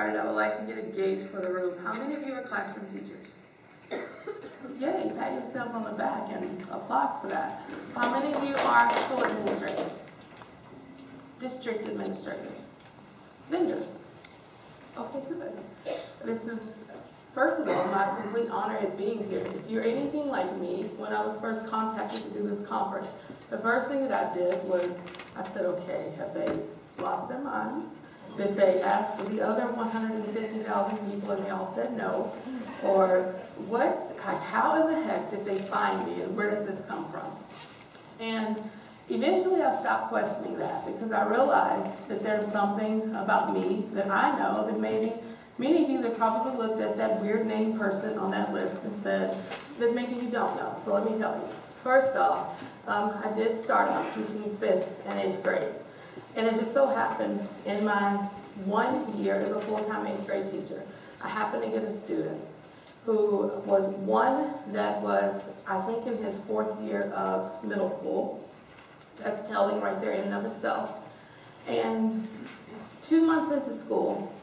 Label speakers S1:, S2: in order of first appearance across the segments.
S1: started, I would like to get a gauge for the room. How many of you are classroom teachers? Yay, pat yourselves on the back and applause for that. How many of you are school administrators? District administrators? Vendors? Okay, good. This is, first of all, my complete honor at being here. If you're anything like me, when I was first contacted to do this conference, the first thing that I did was, I said, okay, have they lost their minds? Did they ask for the other 150,000 people and they all said no? Or what, how in the heck did they find me and where did this come from? And eventually I stopped questioning that because I realized that there's something about me that I know that maybe many of you that probably looked at that weird named person on that list and said that maybe you don't know. So let me tell you. First off, I did start out teaching 5th and 8th grade. And it just so happened in my 1 year as a full-time 8th grade teacher, I happened to get a student who was one that was, I think, in his 4th year of middle school. That's telling right there in and of itself. And 2 months into school,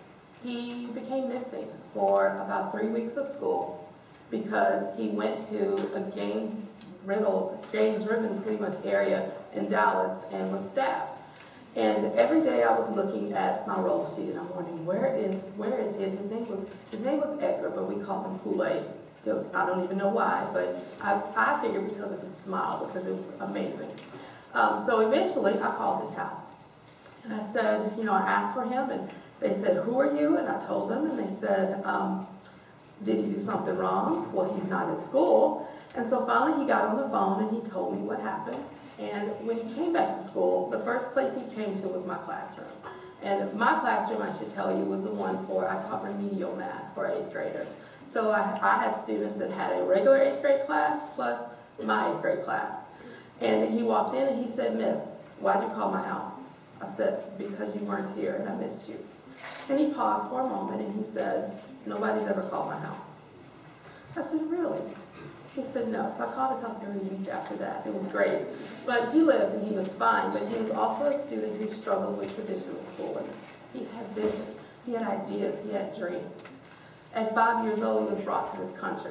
S1: he became missing for about 3 weeks of school because he went to a gang-driven pretty much area in Dallas and was stabbed. And every day I was looking at my roll sheet and I'm wondering, where is he? His name was Edgar, but we called him Kool-Aid. I don't even know why, but I figured because of his smile, because it was amazing. So eventually I called his house. And I said, you know, I asked for him and they said, who are you? And I told them and they said, did he do something wrong? Well, he's not at school. And so finally he got on the phone and he told me what happened. And when he came back to school, the first place he came to was my classroom. And my classroom, I should tell you, was the one I taught remedial math for 8th graders. So I had students that had a regular 8th grade class plus my 8th grade class. And he walked in and he said, Miss, why'd you call my house? I said, because you weren't here and I missed you. And he paused for a moment and he said, nobody's ever called my house. I said, really? He said no. So I called his house every week after that. It was great. But he lived and he was fine. But he was also a student who struggled with traditional schooling. He had vision. He had ideas. He had dreams. At 5 years old, he was brought to this country.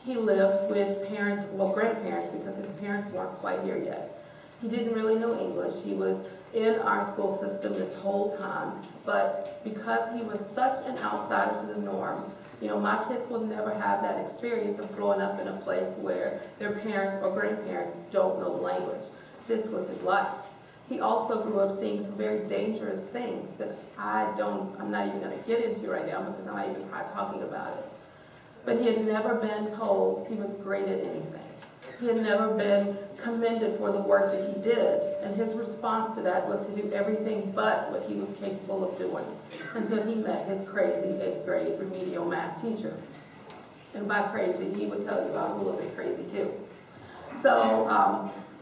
S1: He lived with parents, well, grandparents, because his parents weren't quite here yet. He didn't really know English. He was in our school system this whole time. But because he was such an outsider to the norm, you know, my kids will never have that experience of growing up in a place where their parents or grandparents don't know the language. This was his life. He also grew up seeing some very dangerous things that I'm not even going to get into right now because I'm not even talking about it. But he had never been told he was great at anything. He had never been commended for the work that he did, and his response to that was to do everything but what he was capable of doing until he met his crazy 8th grade remedial math teacher. And by crazy, he would tell you I was a little bit crazy too. So,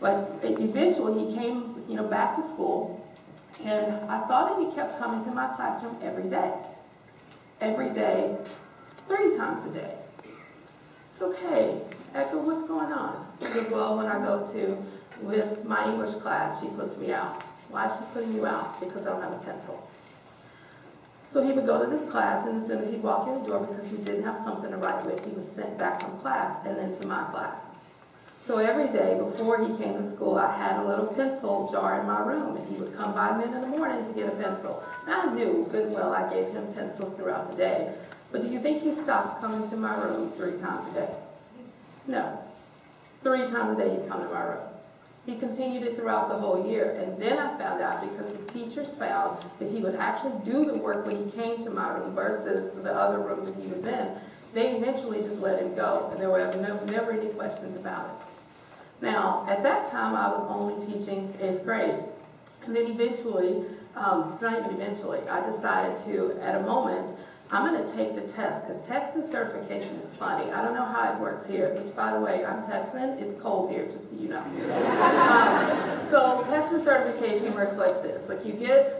S1: eventually he came, you know, back to school, and I saw that he kept coming to my classroom every day. Every day, 3 times a day. It's okay. Edgar, what's going on? He goes, well, when I go to my English class, she puts me out. Why is she putting you out? Because I don't have a pencil. So he would go to this class, and as soon as he'd walk in the door, because he didn't have something to write with, he was sent back from class and then to my class. So every day before he came to school, I had a little pencil jar in my room, and he would come by me in the morning to get a pencil. And I knew good and well I gave him pencils throughout the day. But do you think he stopped coming to my room 3 times a day? No. 3 times a day he'd come to my room. He continued it throughout the whole year. And then I found out, because his teachers found that he would actually do the work when he came to my room versus the other rooms that he was in, they eventually just let him go. And there were never any questions about it. Now, at that time, I was only teaching 8th grade. And then eventually, it's not even eventually, I decided to, at a moment, I'm going to take the test, because Texas certification is funny. I don't know how it works here, which, by the way, I'm Texan. It's cold here, just so you know. So Texas certification works like this. Like, you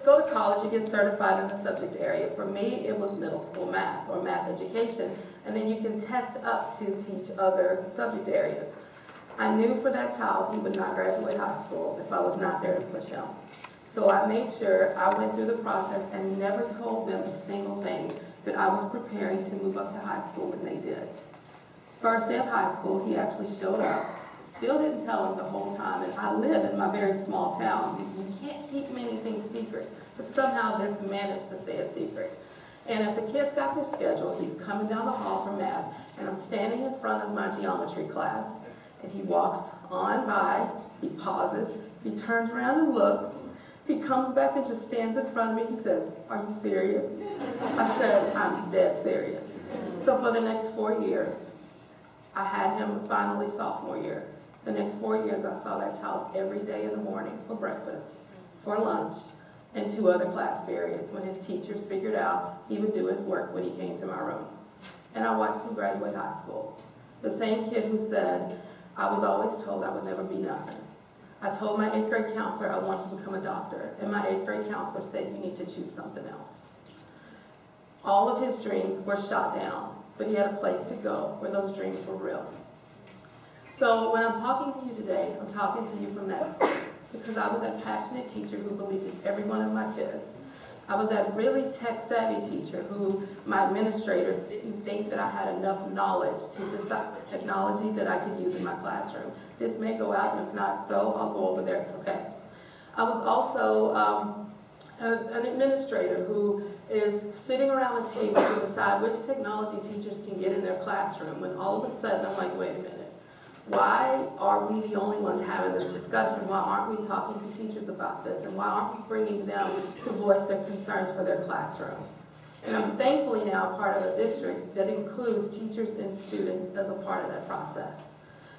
S1: go to college, you get certified in a subject area. For me, it was middle school math or math education. And then you can test up to teach other subject areas. I knew for that child he would not graduate high school if I was not there to push him. So I made sure I went through the process and never told them a single thing that I was preparing to move up to high school when they did. First day of high school, he actually showed up. Still didn't tell him the whole time, and I live in my very small town. You can't keep many things secret, but somehow this managed to stay a secret. And if the kids got their schedule, he's coming down the hall for math, and I'm standing in front of my geometry class, and he walks on by, he pauses, he turns around and looks, he comes back and just stands in front of me, he says, "Are you serious?" I said, "I'm dead serious." So for the next 4 years, I had him finally sophomore year. The next 4 years, I saw that child every day in the morning for breakfast, for lunch, and 2 other class periods when his teachers figured out he would do his work when he came to my room. And I watched him graduate high school. The same kid who said, "I was always told I would never be nothing." I told my 8th grade counselor I wanted to become a doctor, and my 8th grade counselor said, "You need to choose something else." All of his dreams were shot down, but he had a place to go where those dreams were real. So when I'm talking to you today, I'm talking to you from that space, because I was that passionate teacher who believed in every one of my kids. I was that really tech-savvy teacher who my administrators didn't think that I had enough knowledge to decide the technology that I could use in my classroom. This may go out, and if not so, I'll go over there, it's okay. I was also an administrator who is sitting around the table to decide which technology teachers can get in their classroom, when all of a sudden I'm like, wait a minute. Why are we the only ones having this discussion? Why aren't we talking to teachers about this? And why aren't we bringing them to voice their concerns for their classroom? And I'm thankfully now part of a district that includes teachers and students as a part of that process.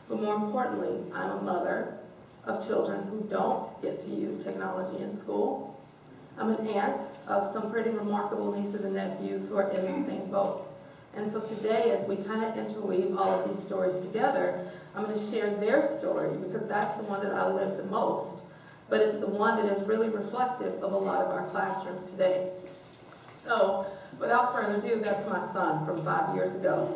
S1: But more importantly, I'm a mother of children who don't get to use technology in school. I'm an aunt of some pretty remarkable nieces and nephews who are in the same boat. And so today, as we kind of interweave all of these stories together, I'm going to share their story because that's the one that I live the most. But it's the one that is really reflective of a lot of our classrooms today. So, without further ado, that's my son from 5 years ago.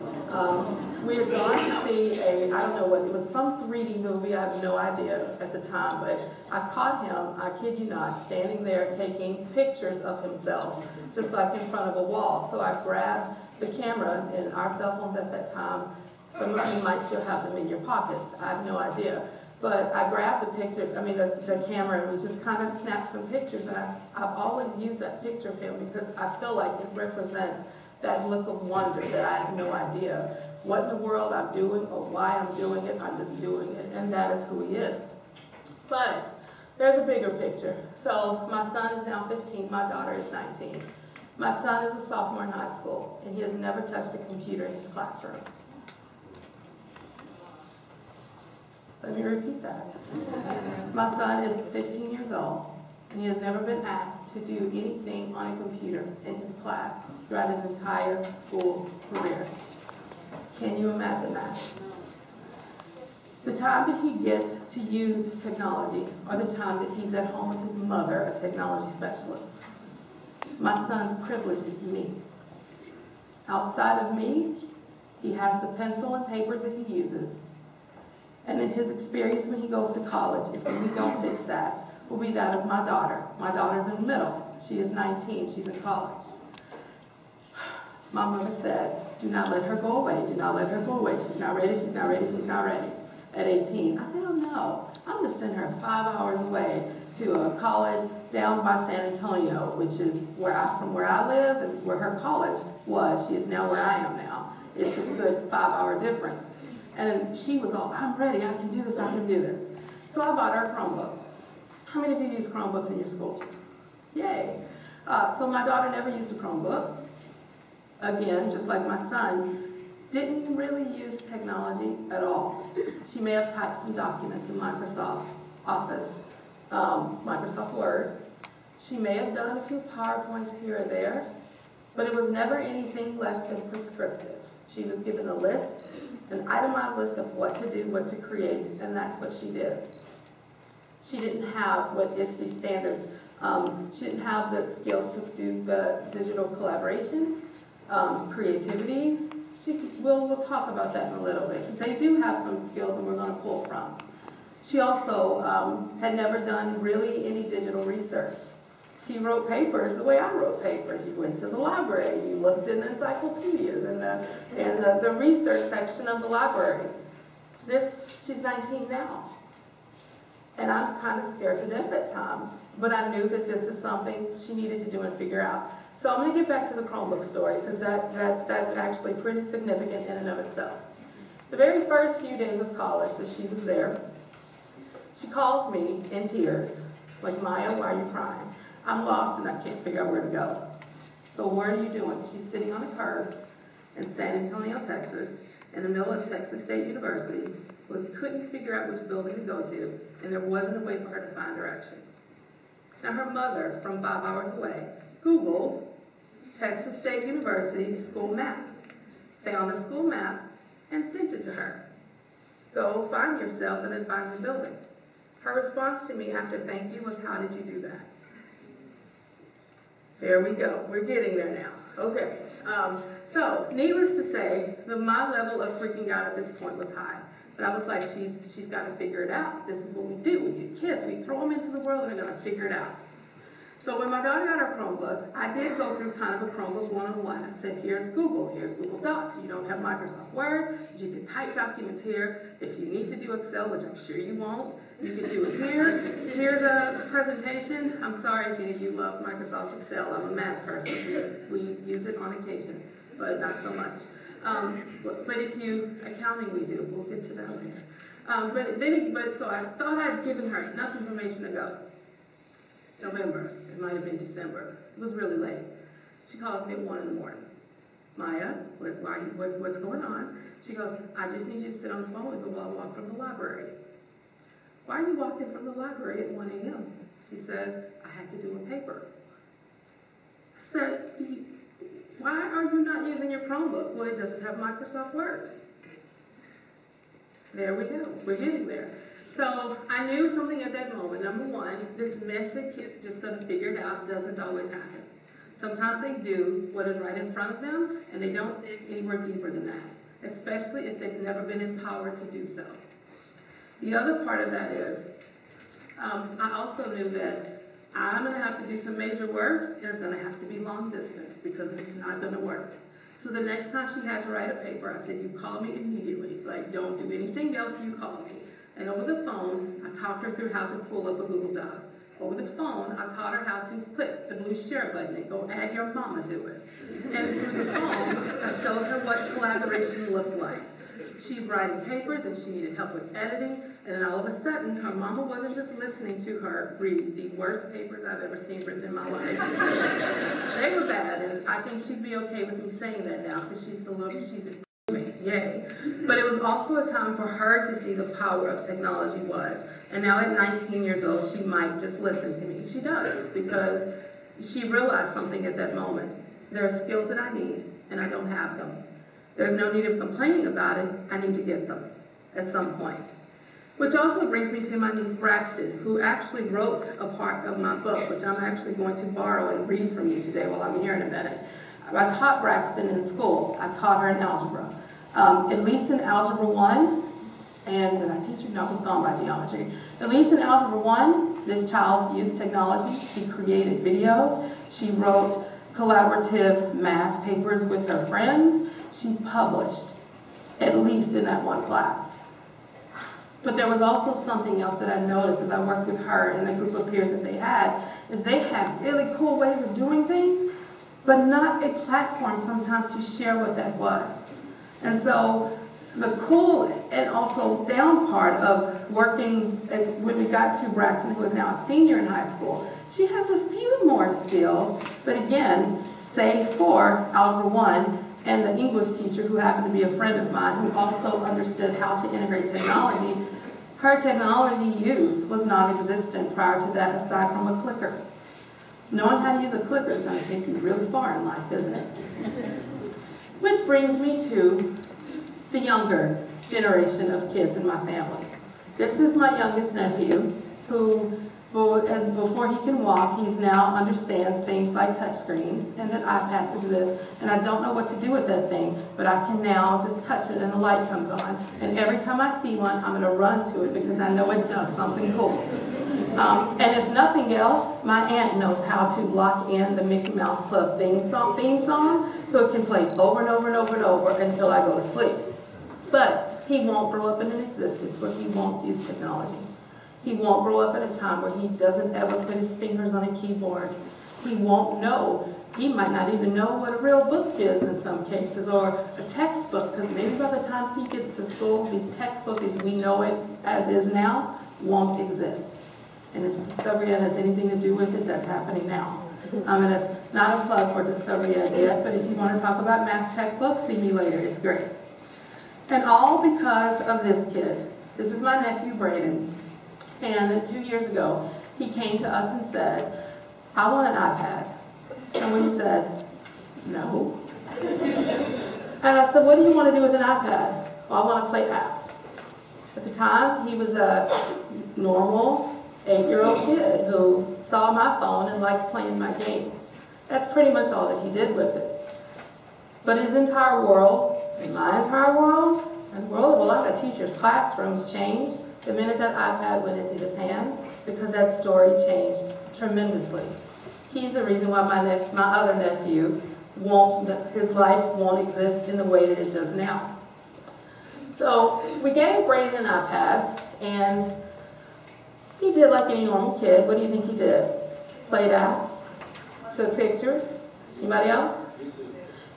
S1: We had gone to see I don't know what, it was some 3D movie, I have no idea at the time, but I caught him, I kid you not, standing there taking pictures of himself, just like in front of a wall. So I grabbed the camera, and our cell phones at that time, some of you might still have them in your pockets, I have no idea. But I grabbed the camera, and we just kind of snapped some pictures, and I've always used that picture of him because I feel like it represents that look of wonder that I have no idea what in the world I'm doing or why I'm doing it, I'm just doing it, and that is who he is. But there's a bigger picture. So my son is now 15, my daughter is 19. My son is a sophomore in high school, and he has never touched a computer in his classroom. Let me repeat that. My son is 15 years old, and he has never been asked to do anything on a computer in his class throughout his entire school career. Can you imagine that? The time that he gets to use technology, or the time that he's at home with his mother, a technology specialist. My son's privilege is me. Outside of me, he has the pencil and papers that he uses. And then his experience when he goes to college, if we don't fix that, will be that of my daughter. My daughter's in the middle. She is 19. She's in college. My mother said, do not let her go away. Do not let her go away. She's not ready. She's not ready. She's not ready. At 18. I said, oh no. I'm going to send her 5 hours away to a college down by San Antonio, which is from where I live and where her college was. She is now where I am now. It's a good 5-hour difference. And she was all, I'm ready, I can do this, I can do this. So I bought her a Chromebook. How many of you use Chromebooks in your school? Yay. So my daughter never used a Chromebook. Again, just like my son, didn't really use technology at all. She may have typed some documents in Microsoft Office, Microsoft Word. She may have done a few PowerPoints here or there, but it was never anything less than prescriptive. She was given a list, an itemized list of what to do, what to create, and that's what she did. She didn't have what ISTE standards, she didn't have the skills to do the digital collaboration, creativity. We'll talk about that in a little bit, because they do have some skills and we're going to pull from. She also had never done really any digital research. She wrote papers the way I wrote papers. You went to the library, you looked in encyclopedias and the research section of the library. She's 19 now. And I'm kind of scared to death at times, but I knew that this is something she needed to do and figure out. So I'm going to get back to the Chromebook story, because that's actually pretty significant in and of itself. The very first few days of college that she was there, she calls me in tears, like, Maya, why are you crying? I'm lost and I can't figure out where to go. So what are you doing? She's sitting on a curb in San Antonio, Texas, in the middle of Texas State University, but couldn't figure out which building to go to, and there wasn't a way for her to find directions. Now her mother, from 5 hours away, Googled Texas State University school map, found a school map, and sent it to her. Go find yourself and then find the building. Her response to me after thank you was, how did you do that? There we go. We're getting there now. Okay. So, needless to say, my level of freaking out at this point was high. But I was like, she's got to figure it out. This is what we do. We get kids. We throw them into the world and they're going to figure it out. So when my daughter got her Chromebook, I did go through kind of a Chromebook 101. I said, here's Google Docs. You don't have Microsoft Word, but you can type documents here. If you need to do Excel, which I'm sure you won't, you can do it here. Here's a presentation. I'm sorry if any of you love Microsoft Excel. I'm a math person. We use it on occasion, but not so much. But if you, accounting we do, we'll get to that later. So I thought I'd given her enough information to go. November, it might have been December. It was really late. She calls me at 1 in the morning. Maya, what's going on? She goes, I just need you to sit on the phone with me while I walk from the library. Why are you walking from the library at 1 a.m.? She says, I had to do a paper. I said, why are you not using your Chromebook? Well, it doesn't have Microsoft Word. There we go. We're getting there. So I knew something at that moment. Number one, this myth that kids are just going to figure it out doesn't always happen. Sometimes they do what is right in front of them, and they don't dig anywhere deeper than that, especially if they've never been empowered to do so. The other part of that is, I also knew that I'm going to have to do some major work, and it's going to have to be long distance, because it's not going to work. So the next time she had to write a paper, I said, you call me immediately. Like, don't do anything else, you call me. And over the phone, I talked her through how to pull up a Google Doc. Over the phone, I taught her how to click the blue share button and go add your mama to it. And through the phone, I showed her what collaboration looks like. She's writing papers and she needed help with editing, and then all of a sudden, her mama wasn't just listening to her read the worst papers I've ever seen written in my life. They were bad, and I think she'd be okay with me saying that now, because she's improving, yay. But it was also a time for her to see the power of technology was. And now at 19 years old, she might just listen to me. She does, because she realized something at that moment. There are skills that I need, and I don't have them. There's no need of complaining about it. I need to get them at some point. Which also brings me to my niece Braxton, who actually wrote a part of my book, which I'm actually going to borrow and read from you today while I'm here in a minute. I taught Braxton in school. I taught her in algebra. At least in Algebra 1, and did I teach you? No, I was gone by geometry. At least in Algebra 1, this child used technology. She created videos. She wrote collaborative math papers with her friends. She published, at least in that one class. But there was also something else that I noticed as I worked with her and the group of peers that they had had really cool ways of doing things, but not a platform sometimes to share what that was. And so the cool and also down part of working, when we got to Braxton, who is now a senior in high school, she has a few more skills, but again, save for Algebra 1, and the English teacher, who happened to be a friend of mine, who also understood how to integrate technology. Her technology use was non-existent prior to that, aside from a clicker. Knowing how to use a clicker is going to take you really far in life, isn't it? Which brings me to the younger generation of kids in my family. This is my youngest nephew, who Before he can walk, he now understands things like touchscreens and that iPads exist, and I don't know what to do with that thing, but I can now just touch it and the light comes on, and every time I see one, I'm going to run to it because I know it does something cool. And if nothing else, my aunt knows how to lock in the Mickey Mouse Club theme song so it can play over and over and over and over until I go to sleep. But he won't grow up in an existence where he won't use technology. He won't grow up at a time where he doesn't ever put his fingers on a keyboard. He won't know. He might not even know what a real book is in some cases, or a textbook, because maybe by the time he gets to school, the textbook as we know it as is now won't exist. And if Discovery Ed has anything to do with it, that's happening now. And it's not a plug for Discovery Ed yet, but if you want to talk about math tech books, see me later. It's great. And all because of this kid. This is my nephew, Braden. And 2 years ago, he came to us and said, I want an iPad. And we said, no. And I said, what do you want to do with an iPad? Well, I want to play apps. At the time, he was a normal 8-year-old kid who saw my phone and liked playing my games. That's pretty much all that he did with it. But his entire world, and my entire world, and the world of a lot of teachers' classrooms changed the minute that iPad went into his hand, because that story changed tremendously. He's the reason why my other nephew his life won't exist in the way that it does now. So we gave Braden an iPad, and he did like any normal kid. What do you think he did? Played apps, took pictures. Anybody else?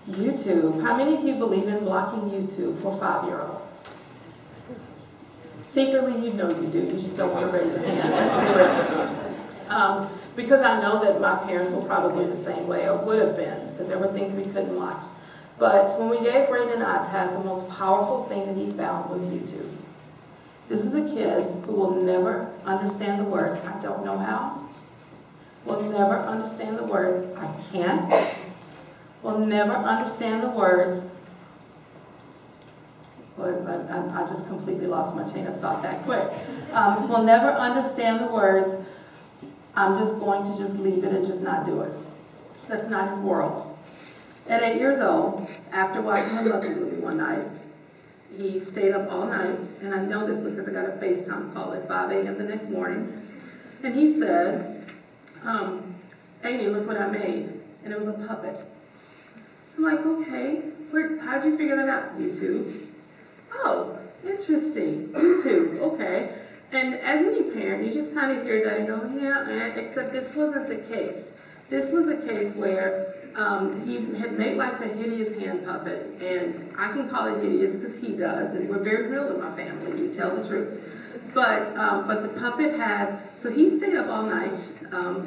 S1: YouTube. How many of you believe in blocking YouTube for 5-year-olds? Secretly, you know you do. You just don't want to raise your hand. That's great. Because I know that my parents were probably the same way, or would have been, because there were things we couldn't watch. But when we gave Braden an iPad, the most powerful thing that he found was YouTube. This is a kid who will never understand the words, I don't know how. Will never understand the words, I can't. Will never understand the words, I just completely lost my chain of thought that quick. Will never understand the words, I'm just going to just leave it and just not do it. That's not his world. At 8 years old, after watching a Muppet movie one night, he stayed up all night, and I know this because I got a FaceTime call at 5 a.m. the next morning, and he said, Amy, look what I made. And it was a puppet. I'm like, okay, how'd you figure that out? YouTube. Oh, interesting. YouTube, okay. And as any parent, you just kind of hear that and go, yeah, except this wasn't the case. This was the case where he had made like a hideous hand puppet, and I can call it hideous because he does, and we're very real in my family, we tell the truth. But the puppet had, so he stayed up all night,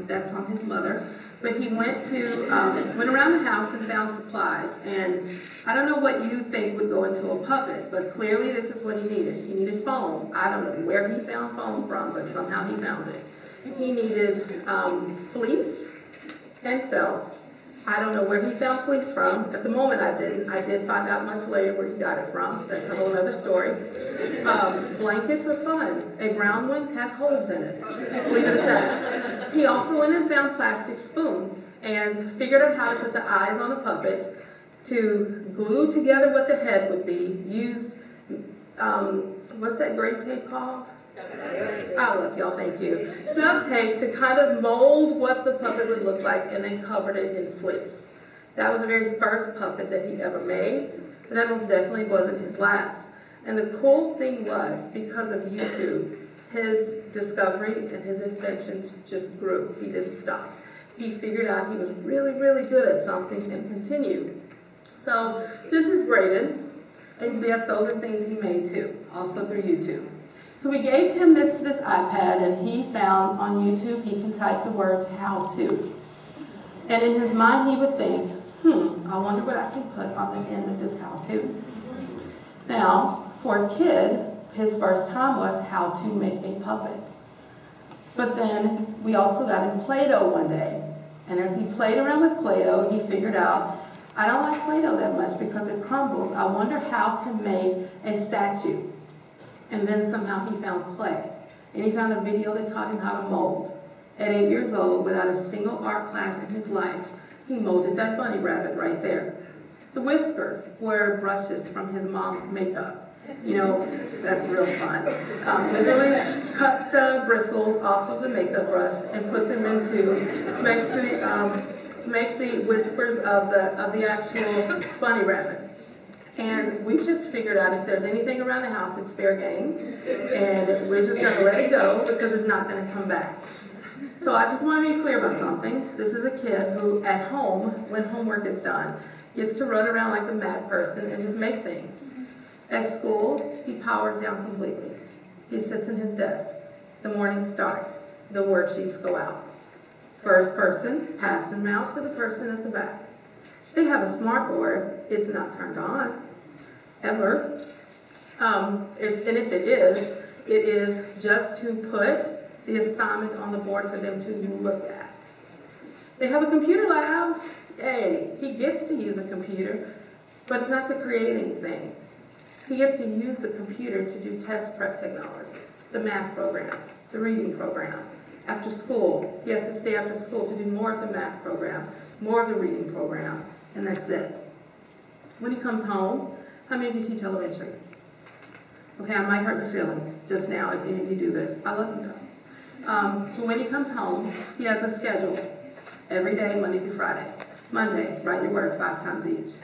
S1: that's on his mother, but he went around the house and found supplies, and I don't know what you think would go into a puppet, but clearly this is what he needed. He needed foam. I don't know where he found foam from, but somehow he found it. He needed fleece and felt. I don't know where he found fleece from. At the moment I didn't. I did find out much later where he got it from. That's a whole other story. Blankets are fun. A brown one has holes in it. Let's leave it at that. He also went and found plastic spoons and figured out how to put the eyes on a puppet, to glue together what the head would be, used, what's that gray tape called? I love y'all, thank you. Duct tape to kind of mold what the puppet would look like, and then covered it in fleece. That was the very first puppet that he ever made, but that most definitely wasn't his last. And the cool thing was, because of YouTube, his discovery and his inventions just grew. He didn't stop. He figured out he was really, really good at something and continued. So this is Braden, and yes, those are things he made too, also through YouTube. So we gave him this iPad, and he found on YouTube he can type the words how to. And in his mind he would think, I wonder what I can put on the end of this how to. Now, for a kid, his first time was how to make a puppet. But then we also got him Play-Doh one day. And as he played around with Play-Doh, he figured out, I don't like Play-Doh that much because it crumbles. I wonder how to make a statue. And then somehow he found clay. And he found a video that taught him how to mold. At 8 years old, without a single art class in his life, he molded that bunny rabbit right there. The whiskers were brushes from his mom's makeup. You know, that's real fun. Literally cut the bristles off of the makeup brush and put them into, make the whiskers of the actual bunny rabbit. And we've just figured out if there's anything around the house, it's fair game. And we're just gonna let it go because it's not gonna come back. So I just want to be clear about something. This is a kid who, at home, when homework is done, gets to run around like a mad person and just make things. At school, he powers down completely. He sits in his desk. The morning starts. The worksheets go out. First person, pass them out to the person at the back. They have a smart board. It's not turned on, ever. And if it is just to put the assignment on the board for them to look at. They have a computer lab. Hey, he gets to use a computer, but it's not to create anything. He gets to use the computer to do test prep technology, the math program, the reading program. After school, he has to stay after school to do more of the math program, more of the reading program, and that's it. When he comes home, how many of you teach elementary? Okay, I might hurt your feelings just now if any of you do this. I love you though. But when he comes home, he has a schedule every day, Monday through Friday. Monday, write your words 5 times each.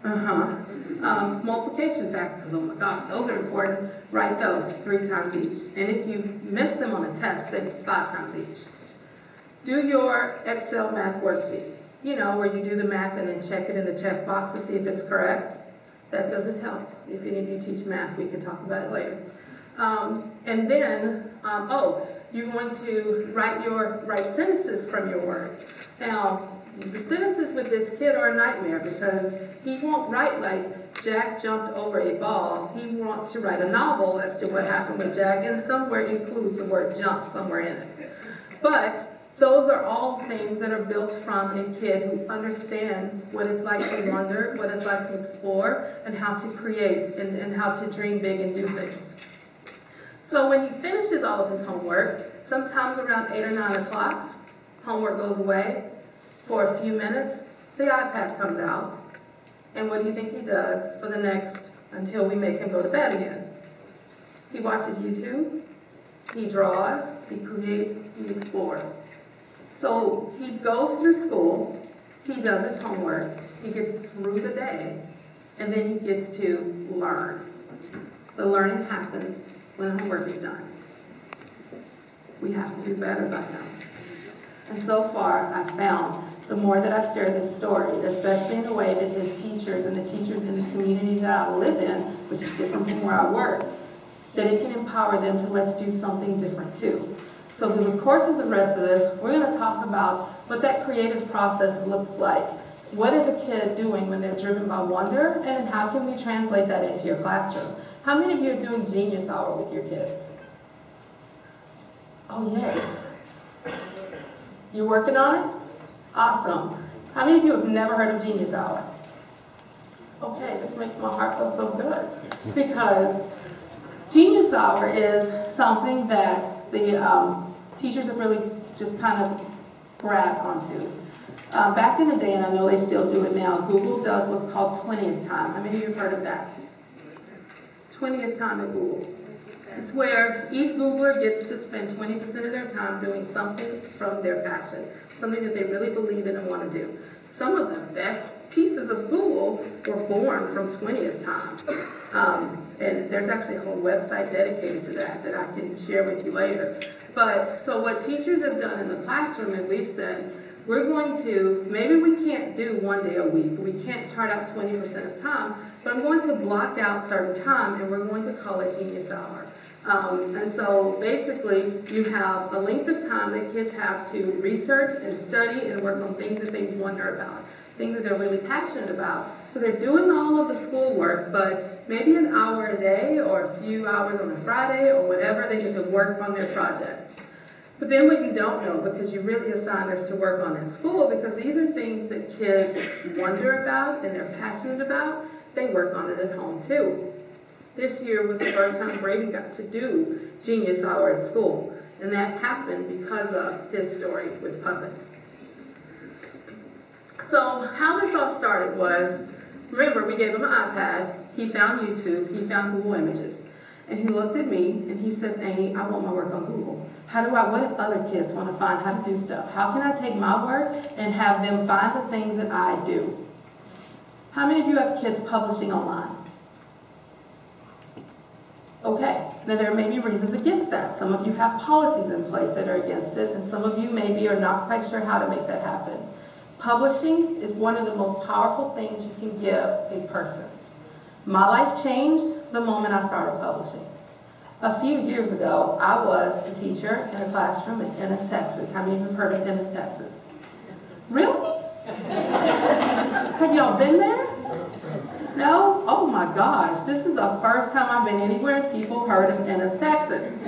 S1: Multiplication facts, because oh my gosh, those are important. Write those 3 times each. And if you miss them on a test, then 5 times each. Do your Excel math worksheet. You know, where you do the math and then check it in the checkbox to see if it's correct. That doesn't help. If any of you teach math, we can talk about it later. And then, you're going to write sentences from your words. Now, the sentences with this kid are a nightmare because he won't write like Jack jumped over a ball. He wants to write a novel as to what happened with Jack and somewhere include the word jump somewhere in it. But those are all things that are built from a kid who understands what it's like to wonder, what it's like to explore, and how to create and how to dream big and do things. So when he finishes all of his homework, sometimes around 8 or 9 o'clock, homework goes away for a few minutes, the iPad comes out, and what do you think he does for the next, until we make him go to bed again? He watches YouTube, he draws, he creates, he explores. So he goes through school, he does his homework, he gets through the day, and then he gets to learn. The learning happens when the homework is done. We have to do better by now. And so far, I've found the more that I share this story, especially in the way that his teachers and the teachers in the community that I live in, which is different from where I work, that it can empower them to let's do something different too. So through the course of the rest of this, we're going to talk about what that creative process looks like. What is a kid doing when they're driven by wonder, and then how can we translate that into your classroom? How many of you are doing Genius Hour with your kids? Oh, yay. You're working on it? Awesome. How many of you have never heard of Genius Hour? Okay, this makes my heart feel so good. Because Genius Hour is something that the teachers have really just kind of grabbed onto. Back in the day, and I know they still do it now, Google does what's called 20th time. How many of you have heard of that? 20th time at Google. It's where each Googler gets to spend 20% of their time doing something from their passion, something that they really believe in and want to do. Some of the best pieces of Google were born from 20th time. And there's actually a whole website dedicated to that I can share with you later. But, so what teachers have done in the classroom, and we've said, we're going to, maybe we can't do 1 day a week, we can't chart out 20% of time, but I'm going to block out certain time and we're going to call it Genius Hour. And so basically you have a length of time that kids have to research and study and work on things that they wonder about, things that they're really passionate about. So they're doing all of the schoolwork, but maybe an hour a day or a few hours on a Friday or whatever, they get to work on their projects. But then what you don't know, because you really assign this to work on at school, because these are things that kids wonder about and they're passionate about, they work on it at home too. This year was the first time Braden got to do Genius Hour at school. And that happened because of his story with puppets. So how this all started was, remember, we gave him an iPad, he found YouTube, he found Google Images. And he looked at me and he says, Amy, I want my work on Google. What if other kids want to find how to do stuff? How can I take my work and have them find the things that I do? How many of you have kids publishing online? Okay, now there may be reasons against that. Some of you have policies in place that are against it, and some of you maybe are not quite sure how to make that happen. Publishing is one of the most powerful things you can give a person. My life changed the moment I started publishing. A few years ago, I was a teacher in a classroom in Ennis, Texas. How many of you have heard of Ennis, Texas? Really? Have y'all been there? No? Oh my gosh, this is the first time I've been anywhere and people heard of Ennis, Texas.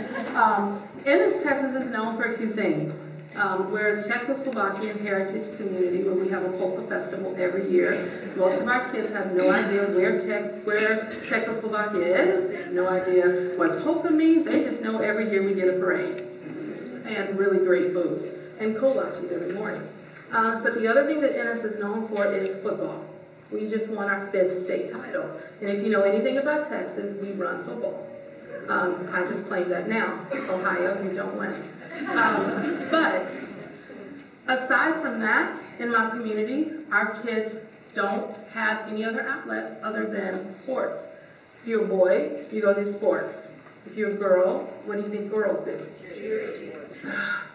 S1: Ennis, Texas is known for two things. We're a Czechoslovakian heritage community where we have a polka festival every year. Most of our kids have no idea where Czechoslovakia is. They have no idea what polka means. They just know every year we get a parade. And really great food. And kolaches every morning. But the other thing that Ennis is known for is football. We just won our 5th state title. And if you know anything about Texas, we run football. I just claim that now. Ohio, you don't win. But aside from that, in my community, our kids don't have any other outlet other than sports. If you're a boy, you go to sports. If you're a girl, what do you think girls do?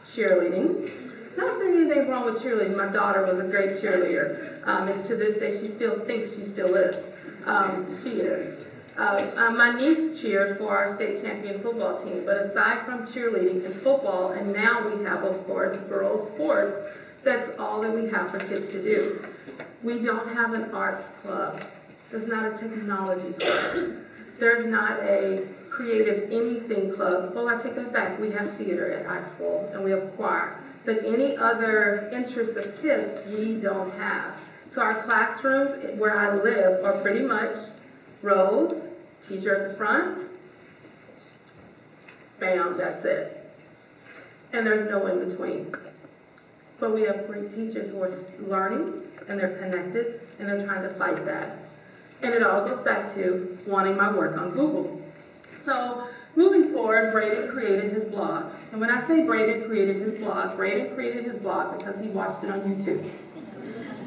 S1: Cheerleading. Not that anything wrong with cheerleading. My daughter was a great cheerleader. And to this day, she still thinks she still is. She is. My niece cheered for our state champion football team, but aside from cheerleading and football, and now we have, of course, girls' sports, that's all that we have for kids to do. We don't have an arts club. There's not a technology club. There's not a creative anything club. Oh, I take that back. We have theater at high school, and we have choir. But any other interests of kids, we don't have. So our classrooms where I live are pretty much rows, teacher at the front, bam, that's it. And there's no in between. But we have great teachers who are learning, and they're connected, and they're trying to fight that. And it all goes back to wanting my work on Google. So moving forward, Braden created his blog. And when I say Braden created his blog because he watched it on YouTube.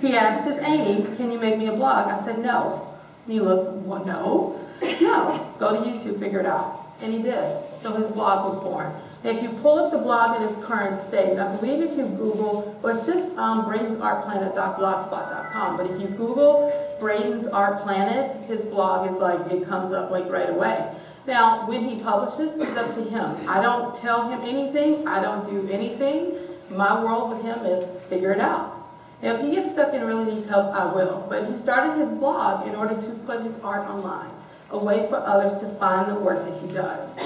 S1: He asked his Amy, can you make me a blog? I said, no. And he looks, what, no? No, go to YouTube, figure it out. And he did. So his blog was born. And if you pull up the blog in its current state, I believe if you Google, well, it's just bradensartplanet.blogspot.com, but if you Google Braden's Art Planet, his blog is like, it comes up like right away. Now, when he publishes, it's up to him. I don't tell him anything. I don't do anything. My world with him is figure it out. Now, if he gets stuck and really needs help, I will. But he started his blog in order to put his art online, a way for others to find the work that he does.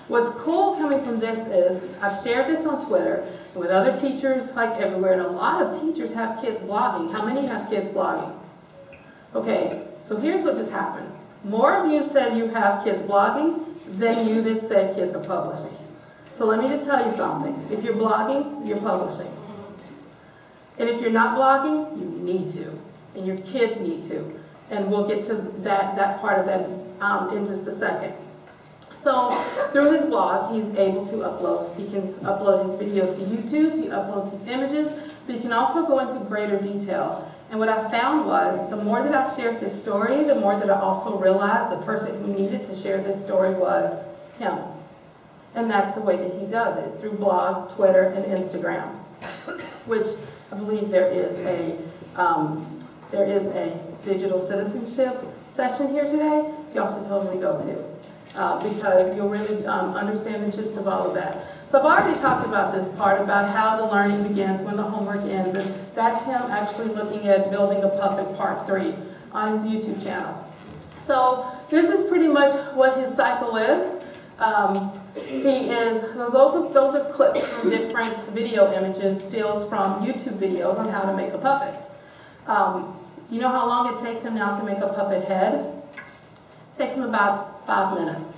S1: What's cool coming from this is, I've shared this on Twitter with other teachers like everywhere, and a lot of teachers have kids blogging. How many have kids blogging? Okay, so here's what just happened. More of you said you have kids blogging than you that said kids are publishing. So let me just tell you something. If you're blogging, you're publishing. And if you're not blogging, you need to. And your kids need to. And we'll get to that part of that in just a second. So through his blog, he's able to upload. He can upload his videos to YouTube. He uploads his images. But he can also go into greater detail. And what I found was, the more that I shared this story, the more that I also realized the person who needed to share this story was him. And that's the way that he does it, through blog, Twitter, and Instagram, which I believe there is a digital citizenship session here today. Y'all should totally go to, because you'll really understand the gist of all of that. So I've already talked about this part, about how the learning begins when the homework ends, and that's him actually looking at building a puppet part 3 on his YouTube channel. So this is pretty much what his cycle is. Those are clips from different video images, stills from YouTube videos on how to make a puppet. You know how long it takes him now to make a puppet head? It takes him about 5 minutes.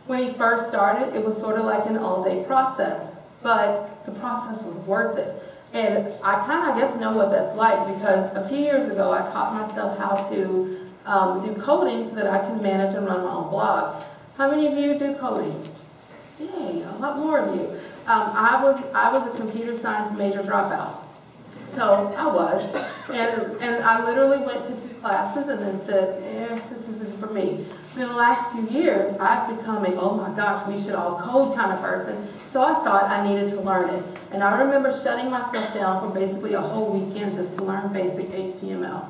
S1: When he first started, it was sort of like an all-day process, but the process was worth it. And I kind of, I guess, know what that's like, because a few years ago, I taught myself how to do coding so that I can manage and run my own blog. How many of you do coding? Yay, a lot more of you. I was a computer science major dropout. So I was, and I literally went to 2 classes and then said, this isn't for me. In the last few years, I've become a, oh my gosh, we should all code kind of person. So I thought I needed to learn it. And I remember shutting myself down for basically a whole weekend just to learn basic HTML.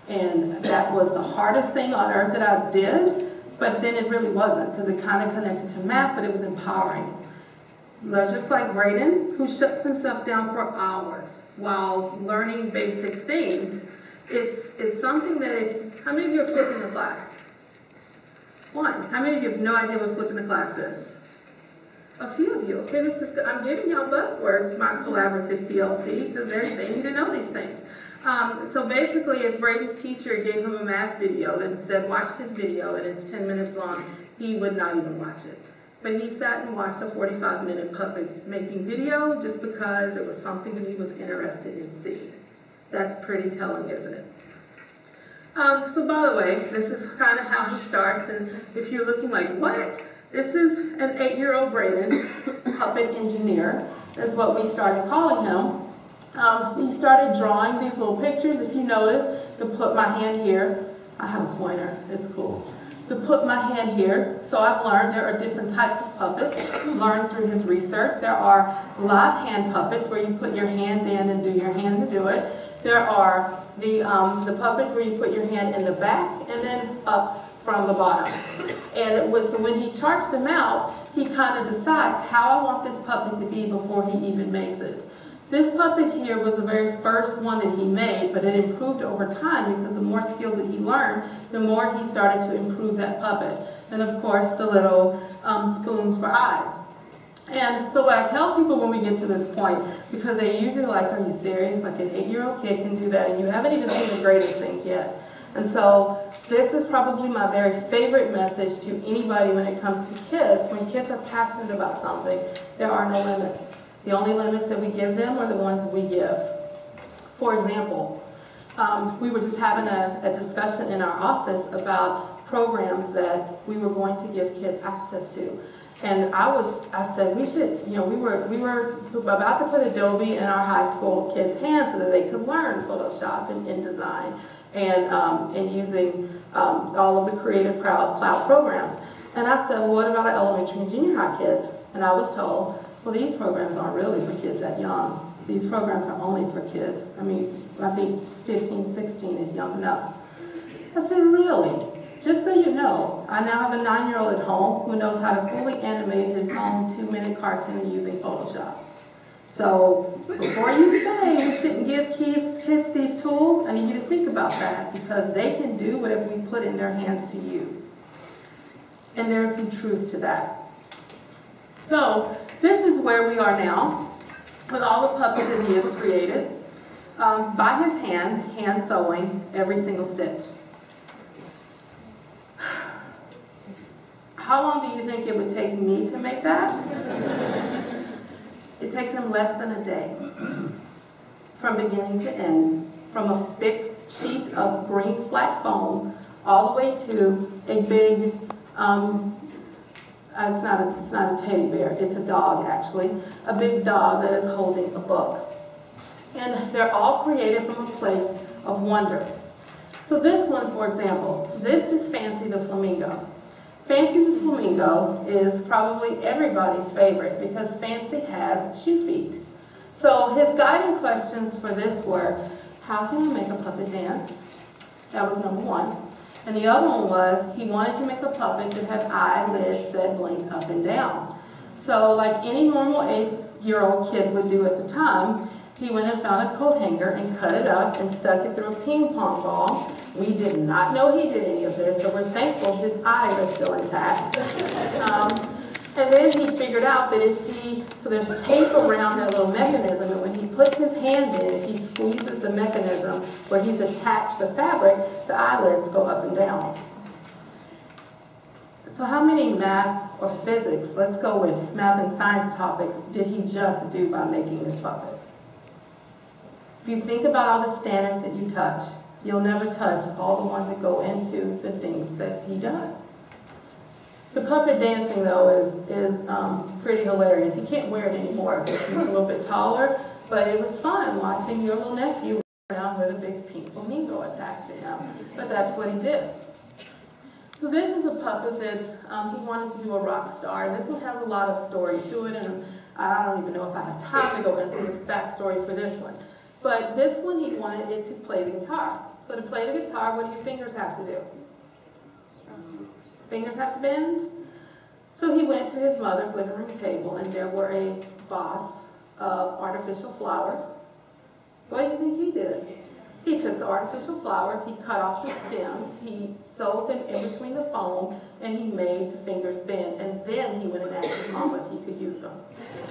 S1: And that was the hardest thing on earth that I did, but then it really wasn't, because it kind of connected to math, but it was empowering. Just like Braden, who shuts himself down for hours while learning basic things, it's something that if, how many of you are flipping the class? 1. How many of you have no idea what flipping the class is? A few of you. Okay, this is good. I'm giving y'all buzzwords, my collaborative PLC, because they need to know these things. So basically, if Braden's teacher gave him a math video and said, watch this video, and it's 10 minutes long, he would not even watch it. But he sat and watched a 45-minute puppet making video just because it was something that he was interested in seeing. That's pretty telling, isn't it? So by the way, this is kind of how he starts, and if you're looking like, what? This is an 8-year-old Braden, puppet engineer, is what we started calling him. He started drawing these little pictures. If you notice, to put my hand here, I have a pointer, it's cool. To put my hand here, so I've learned there are different types of puppets, learned through his research. There are live hand puppets where you put your hand in and do your hand to do it. There are the puppets where you put your hand in the back and then up from the bottom. And it was, so when he charts them out, he kind of decides how I want this puppet to be before he even makes it. This puppet here was the very first one that he made, but it improved over time because the more skills that he learned, the more he started to improve that puppet. And of course, the little spoons for eyes. And so what I tell people when we get to this point, because they usually like, are you serious? Like an 8-year-old kid can do that, and you haven't even seen the greatest things yet. And so this is probably my very favorite message to anybody when it comes to kids. When kids are passionate about something, there are no limits. The only limits that we give them are the ones we give. For example, we were just having a discussion in our office about programs that we were going to give kids access to. And I said we should, we were about to put Adobe in our high school kids' hands so that they could learn Photoshop and InDesign and using all of the Creative Cloud programs. And I said, well, what about our elementary and junior high kids? And I was told, well, these programs aren't really for kids that young. These programs are only for kids. I mean, I think 15, 16 is young enough. I said, really? Just so you know, I now have a 9-year-old at home who knows how to fully animate his own 2-minute cartoon using Photoshop. So before you say we shouldn't give kids these tools, I need you to think about that, because they can do whatever we put in their hands to use. And there's some truth to that. So this is where we are now, with all the puppets that he has created, by his hand sewing every single stitch. How long do you think it would take me to make that? It takes him less than a day, from beginning to end, from a big sheet of green flat foam all the way to a big, it's not a teddy bear, it's a dog actually, a big dog that is holding a book. And they're all created from a place of wonder. So this one, for example, this is Fancy the Flamingo. Fancy the Flamingo is probably everybody's favorite because Fancy has shoe feet. So his guiding questions for this were, how can we make a puppet dance? That was number one. And the other one was, he wanted to make a puppet that had eyelids that blinked up and down. So like any normal 8-year-old kid would do at the time, he went and found a coat hanger and cut it up and stuck it through a ping pong ball. We did not know he did any of this, so we're thankful his eyes are still intact. And then he figured out that so there's tape around that little mechanism, and when he puts his hand in, if he squeezes the mechanism where he's attached the fabric, the eyelids go up and down. So how many math or physics, let's go with math and science topics, did he just do by making this puppet? If you think about all the standards that you touch, you'll never touch all the ones that go into the things that he does. The puppet dancing, though, is pretty hilarious. He can't wear it anymore because he's a little bit taller, but it was fun watching your little nephew around with a big pink flamingo attached to him. But that's what he did. So this is a puppet that he wanted to do a rock star. This one has a lot of story to it, and I don't even know if I have time to go into this backstory for this one. But this one, he wanted it to play the guitar. So to play the guitar, what do your fingers have to do? Fingers have to bend? So he went to his mother's living room table, and there were a vase of artificial flowers. What do you think he did? He took the artificial flowers, he cut off the stems, he sewed them in between the foam, and he made the fingers bend. And then he went and asked his mom if he could use them.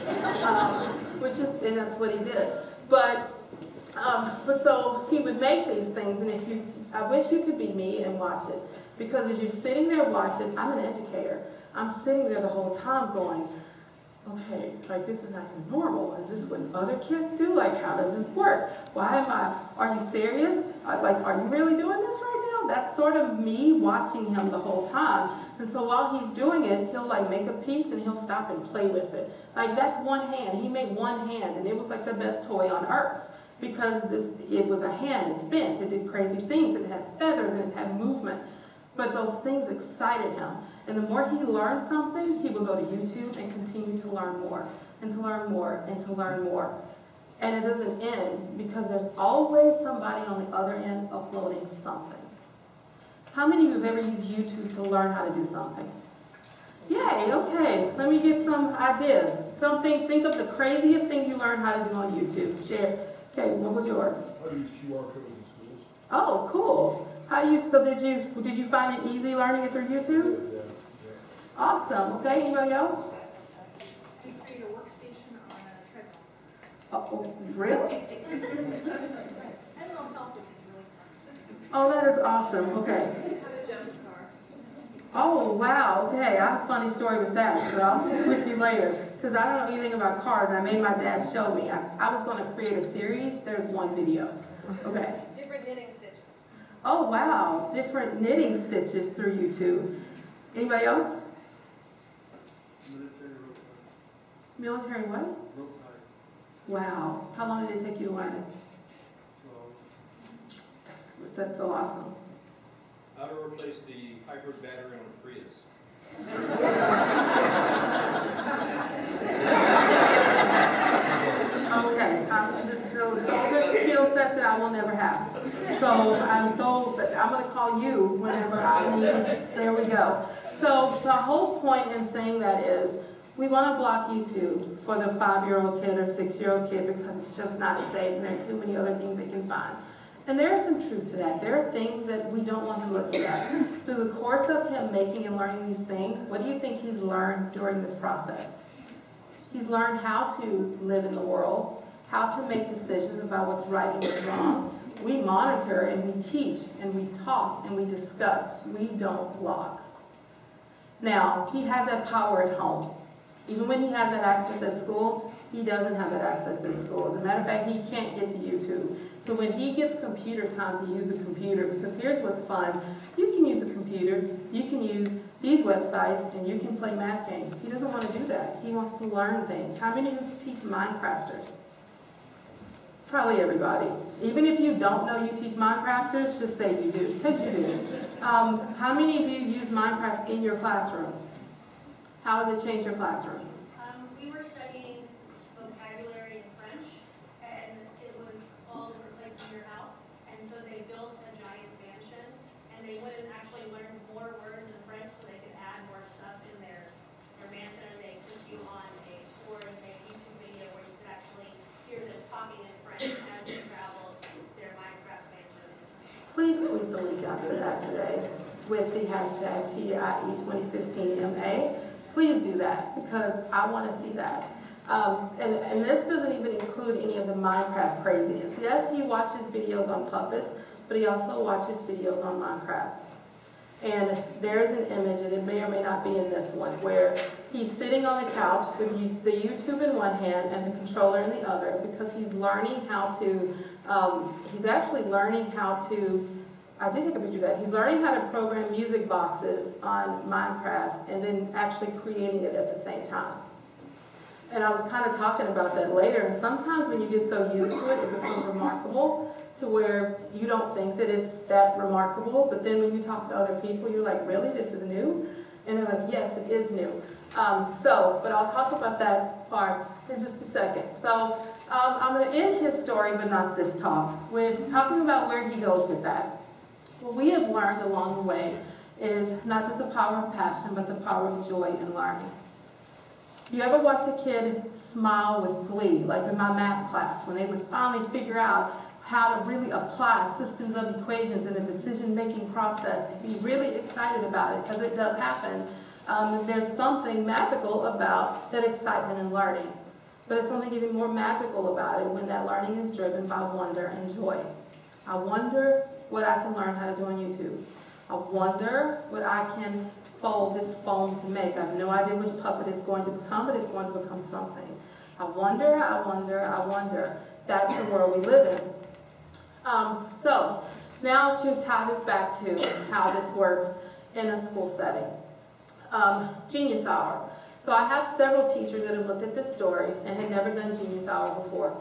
S1: And that's what he did. But so he would make these things, and I wish you could be me and watch it. Because as you're sitting there watching, I'm an educator. I'm sitting there the whole time going, okay, like this is not even normal. Is this what other kids do? Like, how does this work? Are you serious? Are you really doing this right now? That's sort of me watching him the whole time. And so while he's doing it, he'll like make a piece and he'll stop and play with it. Like that's one hand. He made one hand and it was like the best toy on earth. Because it was a hand, it bent, it did crazy things, it had feathers and it had movement. But those things excited him. And the more he learned something, he would go to YouTube and continue to learn more, and to learn more, and to learn more. And it doesn't end, because there's always somebody on the other end uploading something. How many of you have ever used YouTube to learn how to do something? Yay, okay, let me get some ideas. Think of the craziest thing you learned how to do on YouTube. Share. Okay, what was yours?
S2: I use QR codes in schools.
S1: Oh, cool. So did you find it easy learning it through YouTube?
S2: Yeah.
S1: Awesome. Okay, anybody else?
S3: We create a workstation on a treadmill.
S1: Oh, really?
S3: I don't know if help it is really fun.
S1: Oh, that is awesome. Okay.
S3: It's how to jump the car.
S1: Oh, wow. Okay, I have a funny story with that, but I'll share with you later. Because I don't know anything about cars. I made my dad show me. I was going to create a series. There's one video. Okay.
S3: Different knitting stitches.
S1: Oh, wow. Different knitting stitches through YouTube. Anybody else?
S2: Military rope ties.
S1: Military what?
S2: Rope ties.
S1: Wow. How long did it take you to learn it?
S2: 12.
S1: That's so awesome.
S4: How to replace the hybrid battery on a Prius.
S1: Okay, those are skill sets that I will never have. So I'm going to call you whenever I need. There we go. So the whole point in saying that is we want to block YouTube for the 5-year-old kid or 6-year-old kid because it's just not safe and there are too many other things they can find. And there is some truth to that. There are things that we don't want him looking at. Through the course of him making and learning these things, what do you think he's learned during this process? He's learned how to live in the world, how to make decisions about what's right and what's wrong. We monitor and we teach and we talk and we discuss. We don't block. Now, he has that power at home. Even when he has that access at school, he doesn't have that access at school. As a matter of fact, he can't get to YouTube. So when he gets computer time to use the computer, because here's what's fun, you can use a computer, you can use these websites, and you can play math games. He doesn't want to do that. He wants to learn things. How many of you teach Minecrafters? Probably everybody. Even if you don't know you teach Minecrafters, just say you do, because you do. How many of you use Minecraft in your classroom? How has it changed your classroom?
S5: We were studying vocabulary in French, and it was all different places in your house, and so they built a giant mansion, and they wouldn't actually learn more words in French so they could add more stuff in their mansion, and they took you on a tour and a YouTube video where you could actually hear them talking in French as they traveled their Minecraft mansion.
S1: Please tweet the link out to that today with the hashtag TiE2015MA. Please do that, because I want to see that. And this doesn't even include any of the Minecraft craziness. Yes, he watches videos on puppets, but he also watches videos on Minecraft. And there's an image, and it may or may not be in this one, where he's sitting on the couch with the YouTube in one hand and the controller in the other, because he's learning how to, he's actually learning how to, I did take a picture of that, he's learning how to program music boxes on Minecraft and then actually creating it at the same time. And I was kind of talking about that later, and sometimes when you get so used to it, it becomes remarkable, to where you don't think that it's that remarkable, but then when you talk to other people, you're like, really, this is new? And they're like, yes, it is new. But I'll talk about that part in just a second. So I'm going to end his story, but not this talk, with talking about where he goes with that. What we have learned along the way is not just the power of passion, but the power of joy in learning. You ever watch a kid smile with glee, like in my math class, when they would finally figure out how to really apply systems of equations in a decision-making process, and be really excited about it, because it does happen. There's something magical about that excitement in learning. But there's something even more magical about it when that learning is driven by wonder and joy. I wonder what I can learn how to do on YouTube. I wonder what I can fold this foam to make. I have no idea which puppet it's going to become, but it's going to become something. I wonder, I wonder, I wonder. That's the world we live in. So now to tie this back to how this works in a school setting. Genius Hour. So I have several teachers that have looked at this story and had never done Genius Hour before.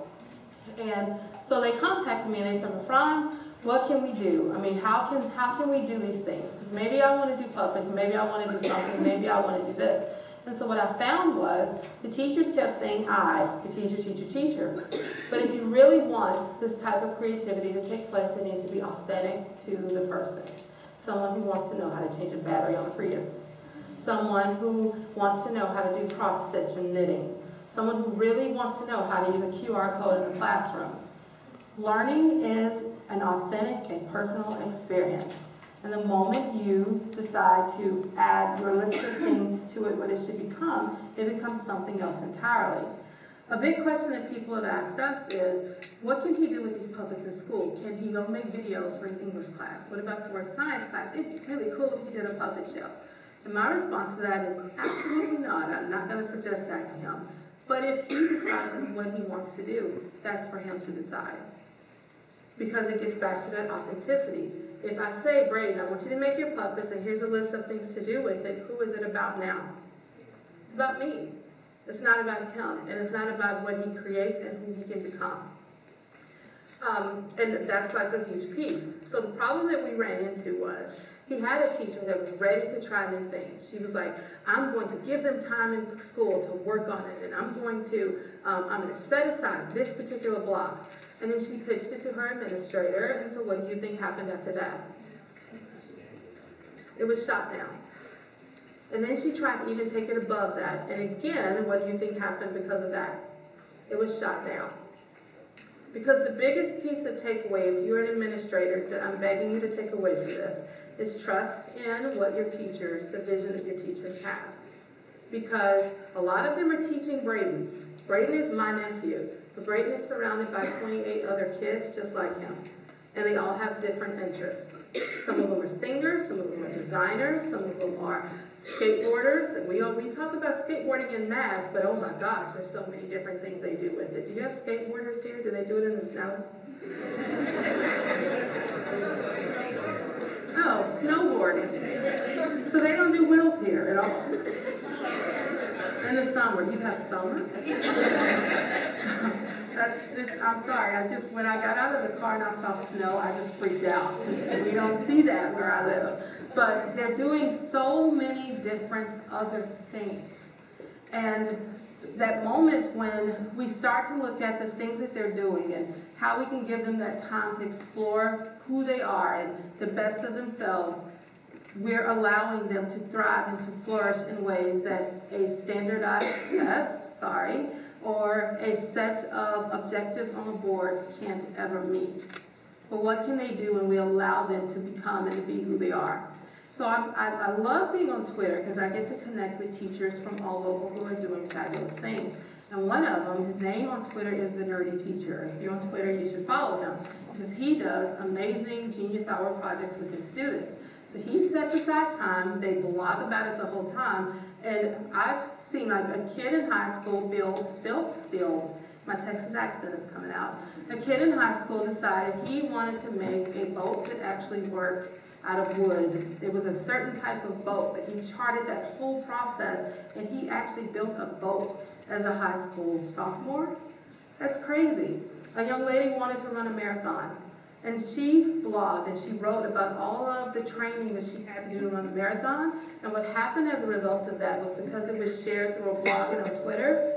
S1: And so they contacted me and they said, Rafranz, what can we do? I mean, how can we do these things? Because maybe I want to do puppets, maybe I want to do something, maybe I want to do this. And so what I found was the teachers kept saying, the teacher, teacher, teacher. But if you really want this type of creativity to take place, it needs to be authentic to the person. Someone who wants to know how to change a battery on a Prius. Someone who wants to know how to do cross-stitch and knitting. Someone who really wants to know how to use a QR code in the classroom. Learning is an authentic and personal experience. And the moment you decide to add your list of things to it, what it should become, it becomes something else entirely. A big question that people have asked us is, what can he do with these puppets in school? Can he go make videos for his English class? What about for his science class? It'd be really cool if he did a puppet show. And my response to that is, absolutely not. I'm not going to suggest that to him. But if he decides that's what he wants to do, that's for him to decide. Because it gets back to that authenticity. If I say, Braden, I want you to make your puppets, and here's a list of things to do with it, who is it about now? It's about me. It's not about him, and it's not about what he creates and who he can become. And that's like a huge piece. So the problem that we ran into was, he had a teacher that was ready to try new things. She was like, I'm going to give them time in school to work on it, and I'm going to set aside this particular block. And then she pitched it to her administrator, and so what do you think happened after that? It was shot down. And then she tried to even take it above that, and again, what do you think happened because of that? It was shot down. Because the biggest piece of takeaway, if you're an administrator, that I'm begging you to take away from this, is trust in what your teachers, the vision that your teachers have. Because a lot of them are teaching Braden's. Braden is my nephew, but Braden is surrounded by 28 other kids just like him. And they all have different interests. Some of them are singers, some of them are designers, some of them are skateboarders. And we talk about skateboarding in math, but oh my gosh, there's so many different things they do with it. Do you have skateboarders here? Do they do it in the snow? Oh, snowboarding. So they don't do wheels here at all. In the summer, you have summer? I'm sorry, when I got out of the car and I saw snow, I just freaked out. Because we don't see that where I live. But they're doing so many different other things. And that moment when we start to look at the things that they're doing and how we can give them that time to explore who they are and the best of themselves, we're allowing them to thrive and to flourish in ways that a standardized test, or a set of objectives on a board can't ever meet. But what can they do when we allow them to become and to be who they are? So I love being on Twitter because I get to connect with teachers from all over who are doing fabulous things. And one of them, his name on Twitter is The Nerdy Teacher. If you're on Twitter, you should follow him because he does amazing Genius Hour projects with his students. So he sets aside time, they blog about it the whole time, and I've seen like a kid in high school build, my Texas accent is coming out. A kid in high school decided he wanted to make a boat that actually worked out of wood. It was a certain type of boat, but he charted that whole process, and he actually built a boat as a high school sophomore. That's crazy. A young lady wanted to run a marathon, and she blogged and she wrote about all of the training that she had to do to run a marathon. And what happened as a result of that was because it was shared through a blog and on Twitter,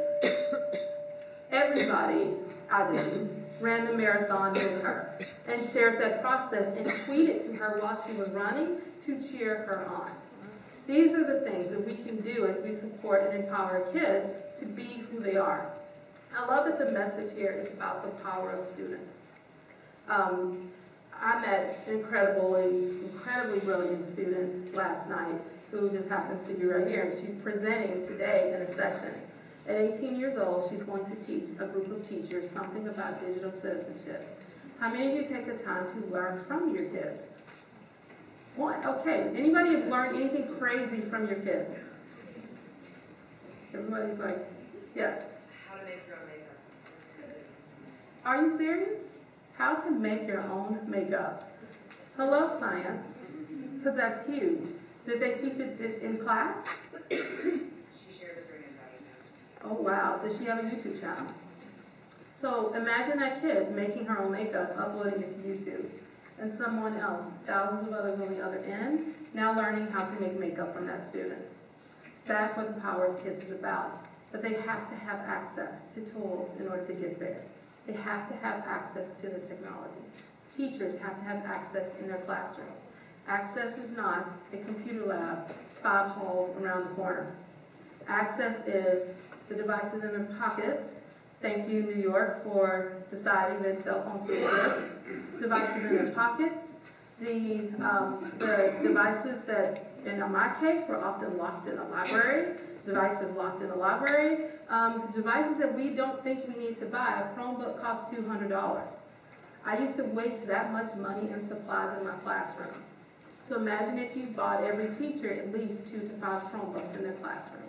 S1: everybody I did ran the marathon with her and shared that process and tweeted to her while she was running to cheer her on. These are the things that we can do as we support and empower kids to be who they are. I love that the message here is about the power of students. I met an incredibly brilliant student last night who just happens to be right here, and she's presenting today in a session. At 18 years old, she's going to teach a group of teachers something about digital citizenship. How many of you take the time to learn from your kids? One. Okay. Anybody have learned anything crazy from your kids? Everybody's like, yes.
S6: How to make your own makeup.
S1: Are you serious? How to make your own makeup. Hello, science, because that's huge. Did they teach it in class?
S6: She shared a brilliant value.
S1: Oh, wow. Does she have a YouTube channel? So imagine that kid making her own makeup, uploading it to YouTube, and someone else, thousands of others on the other end, now learning how to make makeup from that student. That's what the power of kids is about. But they have to have access to tools in order to get there. They have to have access to the technology. Teachers have to have access in their classroom. Access is not a computer lab 5 halls around the corner. Access is the devices in their pockets. Thank you, New York, for deciding that cell phones don't exist. Devices in their pockets. The devices that, in my case, were often locked in a library. Devices locked in a library. Devices that we don't think we need to buy. A Chromebook costs $200. I used to waste that much money in supplies in my classroom. So imagine if you bought every teacher at least 2 to 5 Chromebooks in their classroom.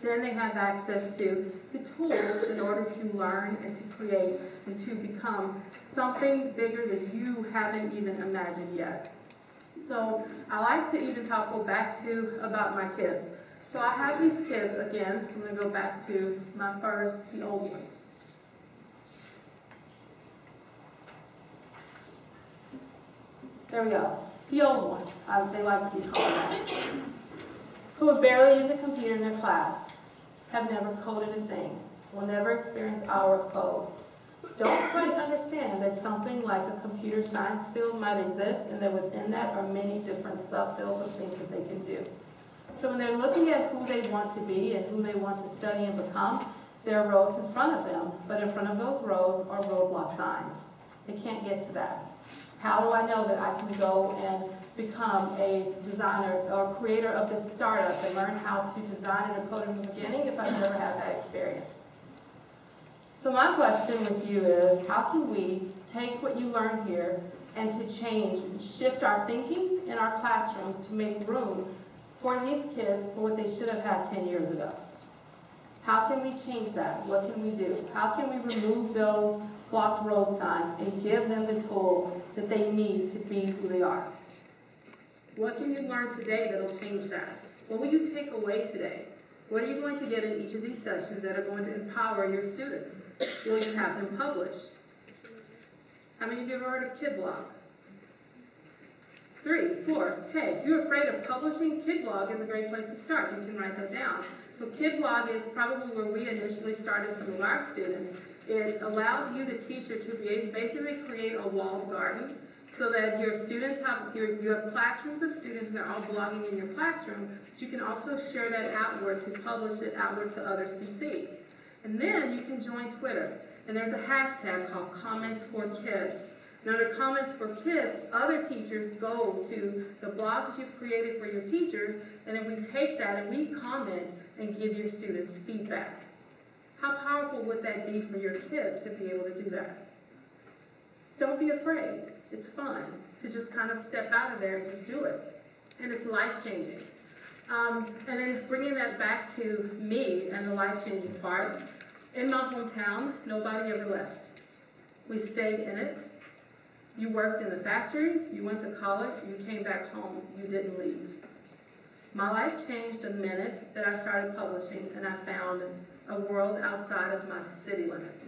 S1: Then they have access to the tools in order to learn and to create and to become something bigger that you haven't even imagined yet. So I like to even go back to about my kids. So I have these kids, again, I'm going to go back to my first, the old ones. There we go. The old ones, they like to be called that, who have barely used a computer in their class, have never coded a thing, will never experience hour of code, don't quite understand that something like a computer science field might exist, and that within that are many different subfields of things that they can do. So when they're looking at who they want to be and who they want to study and become, there are roads in front of them, but in front of those roads are roadblock signs. They can't get to that. How do I know that I can go and become a designer or creator of this startup and learn how to design and code in the beginning if I've never had that experience? So my question with you is, how can we take what you learn here and to change and shift our thinking in our classrooms to make room for these kids for what they should have had 10 years ago? How can we change that? What can we do? How can we remove those blocked road signs and give them the tools that they need to be who they are? What can you learn today that'll change that? What will you take away today? What are you going to get in each of these sessions that are going to empower your students? Will you have them published? How many of you have heard of KidBlog? 3, 4. Hey, if you're afraid of publishing, KidBlog is a great place to start. You can write that down. So KidBlog is probably where we initially started some of our students. It allows you, the teacher, to basically create a walled garden so that your students you have classrooms of students that are all blogging in your classroom, but you can also share that outward to publish it outward so others can see. And then you can join Twitter. And there's a hashtag called Comments for Kids. And under Comments for Kids, other teachers go to the blogs that you've created for your teachers, and then we take that and we comment and give your students feedback. How powerful would that be for your kids to be able to do that? Don't be afraid. It's fun to just kind of step out of there and just do it. and it's life-changing. And then bringing that back to me and the life-changing part, in my hometown, nobody ever left. We stayed in it. You worked in the factories, you went to college, you came back home, you didn't leave. My life changed the minute that I started publishing and I found a world outside of my city limits.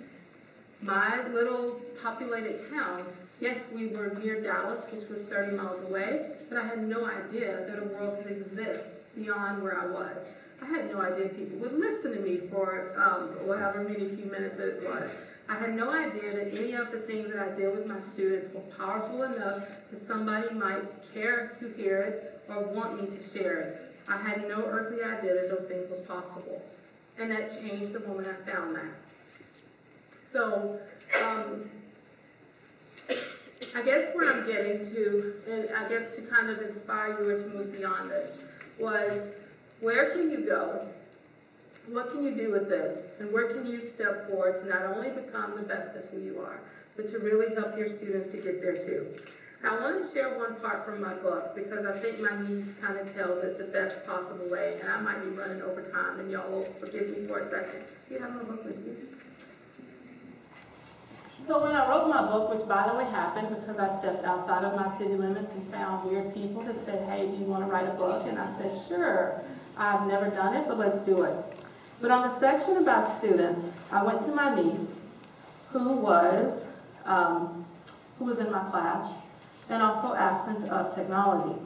S1: My little populated town, yes, we were near Dallas, which was 30 miles away, but I had no idea that a world could exist beyond where I was. I had no idea people would listen to me for however many few minutes it was. I had no idea that any of the things that I did with my students were powerful enough that somebody might care to hear it or want me to share it. I had no earthly idea that those things were possible. And that changed the moment I found that. So, I guess where I'm getting to, and I guess to kind of inspire you or to move beyond this, was where can you go? What can you do with this? And where can you step forward to not only become the best of who you are, but to really help your students to get there too? I want to share one part from my book because I think my niece kind of tells it the best possible way, and I might be running over time, and y'all will forgive me for a second. Do you have my book with you? So when I wrote my book, which by the way happened because I stepped outside of my city limits and found weird people that said, hey, do you want to write a book? And I said, sure. I've never done it, but let's do it. But on the section about students, I went to my niece, who was in my class, and also absent of technology.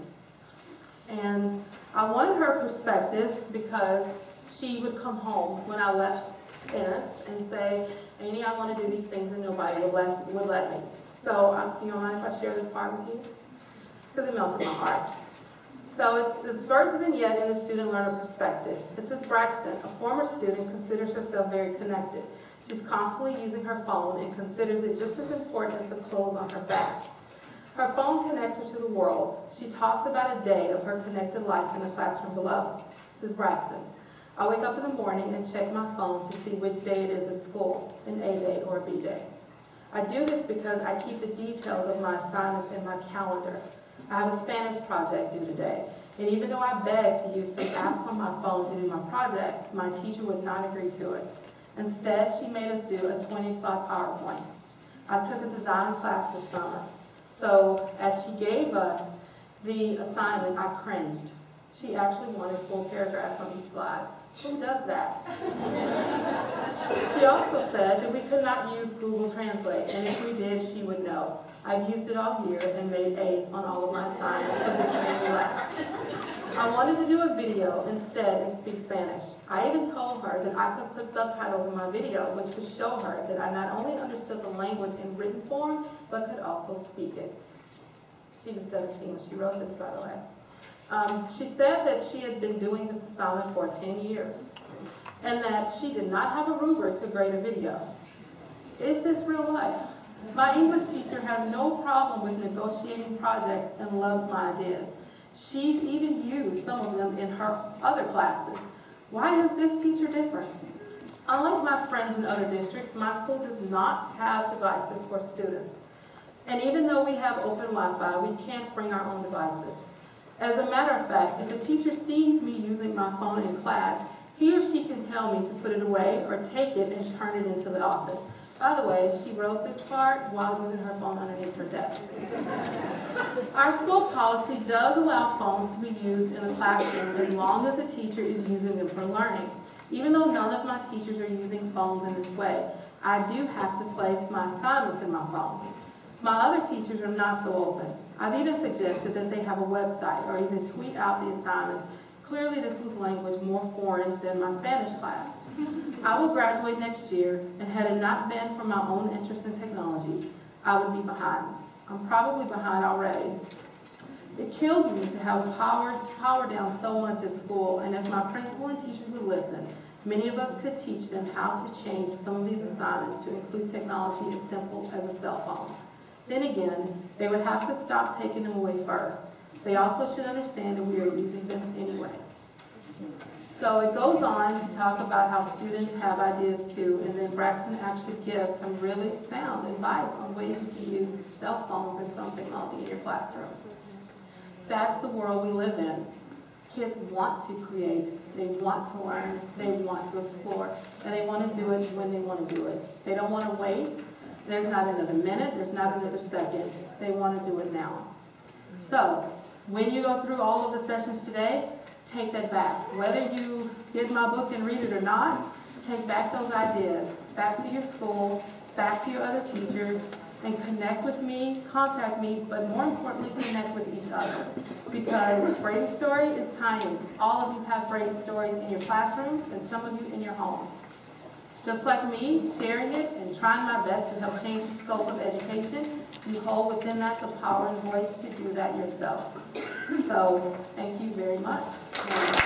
S1: And I wanted her perspective because she would come home when I left Ennis and say, Annie, I want to do these things, and nobody would let me. So, do you mind if I share this part with you? Because it melted my heart. So it's the first vignette in the student learner perspective. This is Braxton, a former student, considers herself very connected. She's constantly using her phone and considers it just as important as the clothes on her back. Her phone connects her to the world. She talks about a day of her connected life in the classroom below. This is Braxton's. I wake up in the morning and check my phone to see which day it is at school, an A day or a B day. I do this because I keep the details of my assignments in my calendar. I have a Spanish project due today, and even though I begged to use some apps on my phone to do my project, my teacher would not agree to it. Instead, she made us do a 20-slide PowerPoint. I took a design class this summer, so as she gave us the assignment, I cringed. She actually wanted full paragraphs on each slide. Who does that? She also said that we could not use Google Translate, and if we did, she would know. I've used it all year and made A's on all of my assignments, so this made me laugh. I wanted to do a video instead and speak Spanish. I even told her that I could put subtitles in my video, which would show her that I not only understood the language in written form, but could also speak it. She was 17 when she wrote this, by the way. She said that she had been doing this assignment for 10 years and that she did not have a rubric to grade a video. Is this real life? My English teacher has no problem with negotiating projects and loves my ideas. She's even used some of them in her other classes. Why is this teacher different? Unlike my friends in other districts, my school does not have devices for students. And even though we have open Wi-Fi, we can't bring our own devices. As a matter of fact, if a teacher sees me using my phone in class, he or she can tell me to put it away or take it and turn it into the office. By the way, she wrote this part while using her phone underneath her desk. Our school policy does allow phones to be used in the classroom as long as the teacher is using them for learning. Even though none of my teachers are using phones in this way, I do have to place my assignments in my phone. My other teachers are not so open. I've even suggested that they have a website or even tweet out the assignments. Clearly this was language more foreign than my Spanish class. I will graduate next year, and had it not been for my own interest in technology, I would be behind. I'm probably behind already. It kills me to have power down so much at school, and if my principal and teachers would listen, many of us could teach them how to change some of these assignments to include technology as simple as a cell phone. Then again, they would have to stop taking them away first. They also should understand that we are using them anyway. So it goes on to talk about how students have ideas too, and then Braxton actually gives some really sound advice on ways you can use cell phones and some technology in your classroom. That's the world we live in. Kids want to create, they want to learn, they want to explore, and they want to do it when they want to do it. They don't want to wait. There's not another minute, there's not another second. They want to do it now. So, when you go through all of the sessions today, take that back. Whether you get my book and read it or not, take back those ideas, back to your school, back to your other teachers, and connect with me, contact me, but more importantly, connect with each other. Because Braden's story is tying. All of you have Braden stories in your classrooms, and some of you in your homes. Just like me, sharing it and trying my best to help change the scope of education, you hold within that the power and voice to do that yourselves. So, thank you very much.